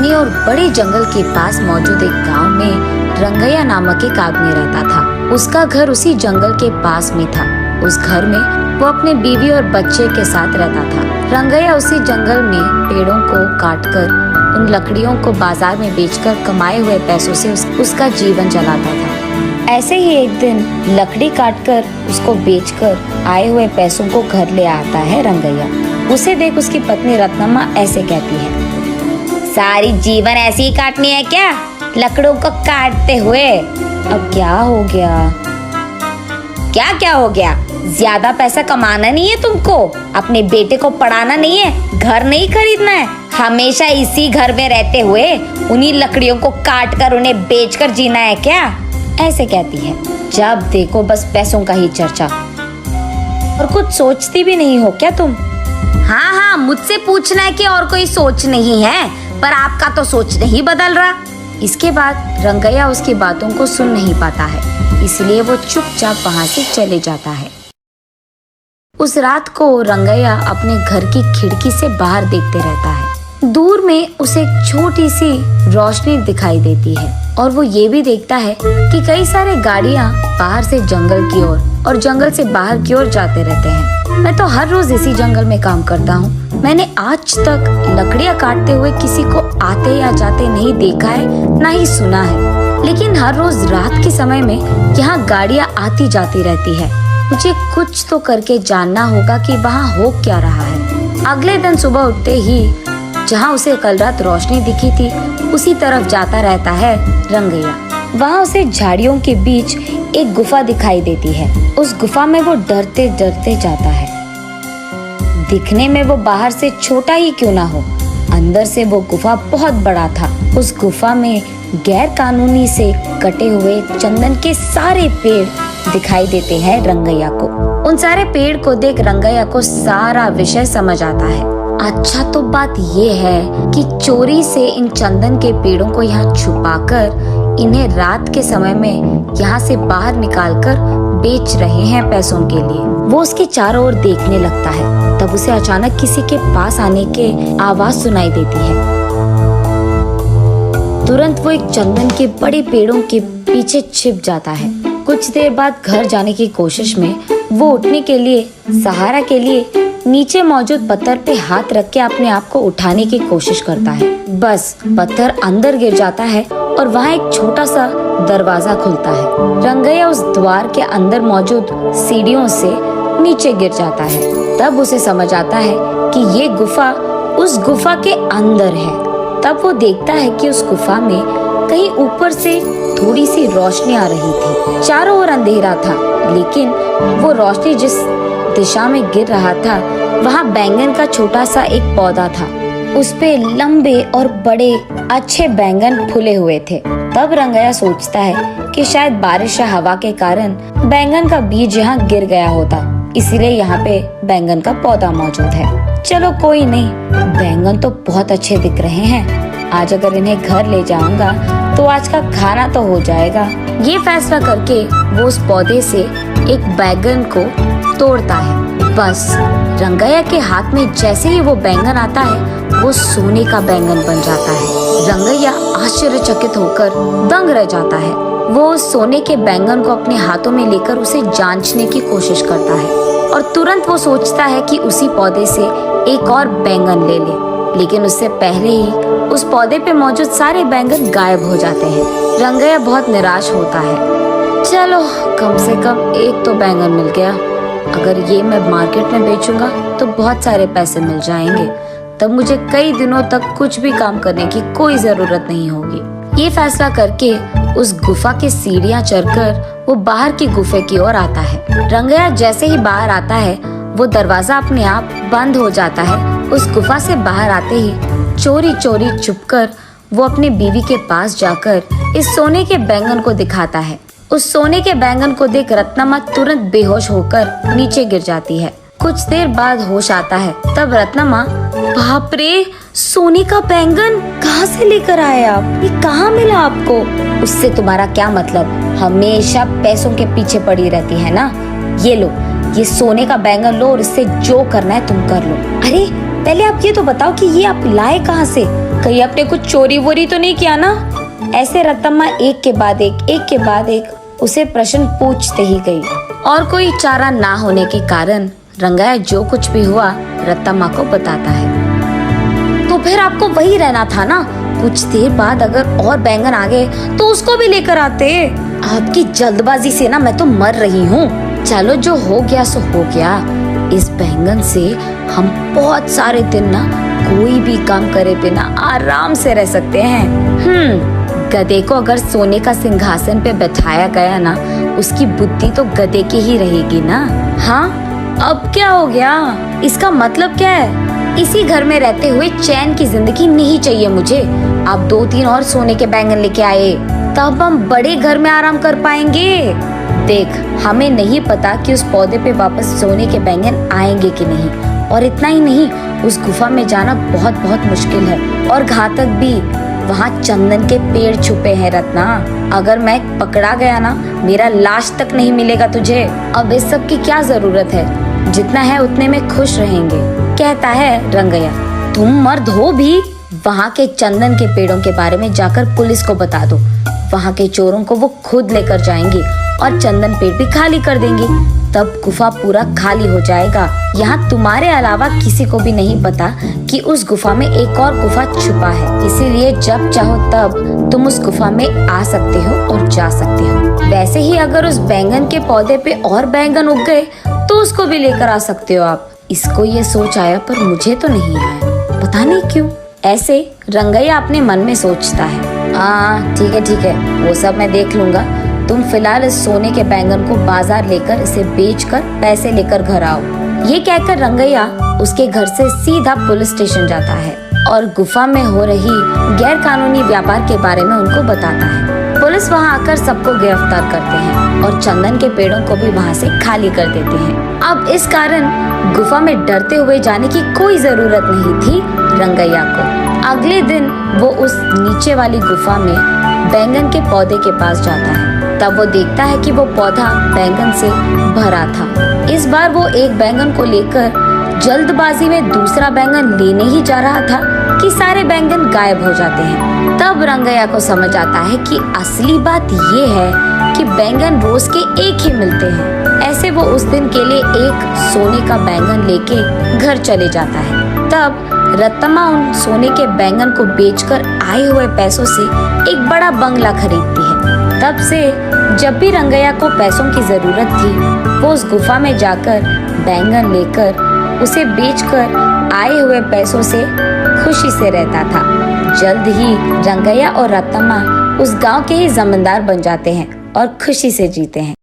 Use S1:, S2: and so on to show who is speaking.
S1: घने और बड़े जंगल के पास मौजूद एक गांव में रंगैया नामक एक आदमी रहता था। उसका घर उसी जंगल के पास में था। उस घर में वो अपने बीवी और बच्चे के साथ रहता था। रंगैया उसी जंगल में पेड़ों को काटकर उन लकड़ियों को बाजार में बेचकर कमाए हुए पैसों से उसका जीवन चलाता था। ऐसे ही एक दिन लकड़ी काटकर उसको बेचकर आए हुए पैसों को घर ले आता है रंगैया। उसे देख उसकी पत्नी रत्नम्मा ऐसे कहती है, सारी जीवन ऐसे ही काटनी है क्या, लकड़ों को काटते हुए? अब क्या हो गया? क्या हो गया? ज्यादा पैसा कमाना नहीं है तुमको, अपने बेटे को पढ़ाना नहीं है, घर नहीं खरीदना है, हमेशा इसी घर में रहते हुए उन्हीं लकड़ियों को काट कर उन्हें बेचकर जीना है क्या? ऐसे कहती है। जब देखो बस पैसों का ही चर्चा, और कुछ सोचती भी नहीं हो क्या तुम? हाँ, मुझसे पूछना है कि और कोई सोच नहीं है, पर आपका तो सोच नहीं बदल रहा। इसके बाद रंगैया उसकी बातों को सुन नहीं पाता है, इसलिए वो चुपचाप वहाँ से चले जाता है। उस रात को रंगैया अपने घर की खिड़की से बाहर देखते रहता है। दूर में उसे एक छोटी सी रोशनी दिखाई देती है और वो ये भी देखता है कि कई सारे गाड़ियाँ बाहर से जंगल की ओर और जंगल से बाहर की ओर जाते रहते हैं। मैं तो हर रोज इसी जंगल में काम करता हूँ। मैंने आज तक लकड़ियाँ काटते हुए किसी को आते या जाते नहीं देखा है, ना ही सुना है। लेकिन हर रोज रात के समय में यहाँ गाड़ियाँ आती जाती रहती है। मुझे कुछ तो करके जानना होगा कि वहाँ हो क्या रहा है। अगले दिन सुबह उठते ही जहाँ उसे कल रात रोशनी दिखी थी उसी तरफ जाता रहता है रंगैया। वहाँ उसे झाड़ियों के बीच एक गुफा दिखाई देती है। उस गुफा में वो डरते डरते जाता है। दिखने में वो बाहर से छोटा ही क्यों ना हो, अंदर से वो गुफा बहुत बड़ा था। उस गुफा में गैर कानूनी से कटे हुए चंदन के सारे पेड़ दिखाई देते हैं रंगैया को। उन सारे पेड़ को देख रंगैया को सारा विषय समझ आता है। अच्छा, तो बात ये है कि चोरी से इन चंदन के पेड़ों को यहाँ छुपाकर इन्हें रात के समय में यहाँ से बाहर निकालकर बेच रहे हैं पैसों के लिए। वो उसके चारों ओर देखने लगता है। तब उसे अचानक किसी के पास आने के आवाज सुनाई देती है। तुरंत वो एक चंदन के बड़े पेड़ों के पीछे छिप जाता है। कुछ देर बाद घर जाने की कोशिश में वो उठने के लिए सहारा के लिए नीचे मौजूद पत्थर पे हाथ रख के अपने आप को उठाने की कोशिश करता है। बस पत्थर अंदर गिर जाता है और वहाँ एक छोटा सा दरवाजा खुलता है। रंगैया उस द्वार के अंदर मौजूद सीढ़ियों से नीचे गिर जाता है। तब उसे समझ आता है कि ये गुफा उस गुफा के अंदर है। तब वो देखता है कि उस गुफा में कहीं ऊपर से थोड़ी सी रोशनी आ रही थी। चारों ओर अंधेरा था, लेकिन वो रोशनी जिस दिशा में गिर रहा था वहाँ बैंगन का छोटा सा एक पौधा था। उस पे लंबे और बड़े अच्छे बैंगन फूले हुए थे। तब रंगैया सोचता है कि शायद बारिश या हवा के कारण बैंगन का बीज यहाँ गिर गया होता, इसीलिए यहाँ पे बैंगन का पौधा मौजूद है। चलो कोई नहीं, बैंगन तो बहुत अच्छे दिख रहे हैं। आज अगर इन्हें घर ले जाऊंगा तो आज का खाना तो हो जाएगा। ये फैसला करके वो उस पौधे से एक बैंगन को तोड़ता है। बस रंगैया के हाथ में जैसे ही वो बैंगन आता है वो सोने का बैंगन बन जाता है। रंगैया आश्चर्यचकित होकर दंग रह जाता है। वो उस सोने के बैंगन को अपने हाथों में लेकर उसे जांचने की कोशिश करता है और तुरंत वो सोचता है कि उसी पौधे से एक और बैंगन ले ले, लेकिन उससे पहले ही उस पौधे पे मौजूद सारे बैंगन गायब हो जाते हैं। रंगैया बहुत निराश होता है। चलो कम से कम एक तो बैंगन मिल गया। अगर ये मैं मार्केट में बेचूंगा तो बहुत सारे पैसे मिल जाएंगे। तब मुझे कई दिनों तक कुछ भी काम करने की कोई जरूरत नहीं होगी। ये फैसला करके उस गुफा की सीढ़ियाँ चढ़कर वो बाहर की गुफे की ओर आता है। रंगैया जैसे ही बाहर आता है वो दरवाजा अपने आप बंद हो जाता है। उस गुफा से बाहर आते ही चोरी चोरी छुपकर वो अपनी बीवी के पास जाकर इस सोने के बैंगन को दिखाता है। उस सोने के बैंगन को देख रत्नम्मा तुरंत बेहोश होकर नीचे गिर जाती है। कुछ देर बाद होश आता है। तब रत्नम्मा, बाप रे, सोने का बैंगन कहाँ से लेकर आए आप? ये कहाँ मिला आपको? उससे तुम्हारा क्या मतलब? हमेशा पैसों के पीछे पड़ी रहती है ना। ये लो, ये सोने का बैंगन लो और इससे जो करना है तुम कर लो। अरे पहले आप ये तो बताओ कि ये आप लाए कहाँ से? कहीं अपने कुछ चोरी वोरी तो नहीं किया ना। ऐसे रत्तम्मा एक के बाद एक उसे प्रश्न पूछते ही गई और कोई चारा ना होने के कारण रंगैया जो कुछ भी हुआ रत्तम्मा को बताता है। तो फिर आपको वही रहना था ना, कुछ देर बाद अगर और बैंगन आ गए तो उसको भी लेकर आते। आपकी जल्दबाजी से ना मैं तो मर रही हूँ। चलो जो हो गया सो हो गया। इस बैंगन से हम बहुत सारे दिन ना कोई भी काम करे बिना आराम से रह सकते हैं। गधे को अगर सोने का सिंहासन पे बैठाया गया ना, उसकी बुद्धि तो गधे की ही रहेगी ना। हाँ, अब क्या हो गया? इसका मतलब क्या है? इसी घर में रहते हुए चैन की जिंदगी नहीं चाहिए मुझे। आप 2-3 और सोने के बैंगन लेके आए, तब हम बड़े घर में आराम कर पाएंगे। देख, हमें नहीं पता कि उस पौधे पे वापस सोने के बैंगन आएंगे कि नहीं, और इतना ही नहीं, उस गुफा में जाना बहुत बहुत मुश्किल है और घातक भी। वहाँ चंदन के पेड़ छुपे हैं रत्ना। अगर मैं पकड़ा गया ना, मेरा लाश तक नहीं मिलेगा तुझे। अब इस सब की क्या जरूरत है, जितना है उतने में खुश रहेंगे, कहता है रंगैया। तुम मर्द हो भी? वहाँ के चंदन के पेड़ों के बारे में जाकर पुलिस को बता दो। वहाँ के चोरों को वो खुद लेकर जाएंगे और चंदन पेड़ भी खाली कर देंगे। तब गुफा पूरा खाली हो जाएगा। यहाँ तुम्हारे अलावा किसी को भी नहीं पता कि उस गुफा में एक और गुफा छुपा है। इसीलिए जब चाहो तब तुम उस गुफा में आ सकते हो और जा सकते हो। वैसे ही अगर उस बैंगन के पौधे पे और बैंगन उग गए तो उसको भी लेकर आ सकते हो आप। इसको ये सोच आया पर मुझे तो नहीं आया, पता नहीं क्यों। ऐसे रंगैया अपने मन में सोचता है। ठीक है, वो सब मैं देख लूंगा। तुम फिलहाल इस सोने के बैंगन को बाजार लेकर इसे बेचकर पैसे लेकर घर आओ। ये कहकर रंगैया उसके घर से सीधा पुलिस स्टेशन जाता है और गुफा में हो रही गैर कानूनी व्यापार के बारे में उनको बताता है। पुलिस वहां आकर सबको गिरफ्तार करते हैं और चंदन के पेड़ों को भी वहां से खाली कर देते हैं। अब इस कारण गुफा में डरते हुए जाने की कोई जरूरत नहीं थी रंगैया को। अगले दिन वो उस नीचे वाली गुफा में बैंगन के पौधे के पास जाता है। तब वो देखता है कि वो पौधा बैंगन से भरा था। इस बार वो एक बैंगन को लेकर जल्दबाजी में दूसरा बैंगन लेने ही जा रहा था कि सारे बैंगन गायब हो जाते हैं। तब रंगैया को समझ आता है कि असली बात ये है कि बैंगन रोज के एक ही मिलते हैं। ऐसे वो उस दिन के लिए एक सोने का बैंगन लेके घर चले जाता है। तब रत्तम्मा उन सोने के बैंगन को बेचकर आए हुए पैसों से एक बड़ा बंगला खरीदती है। तब से जब भी रंगैया को पैसों की जरूरत थी, वो उस गुफा में जाकर बैंगन लेकर उसे बेचकर आए हुए पैसों से खुशी से रहता था। जल्द ही रंगैया और रत्तम्मा उस गांव के ही जमींदार बन जाते हैं और खुशी से जीते हैं।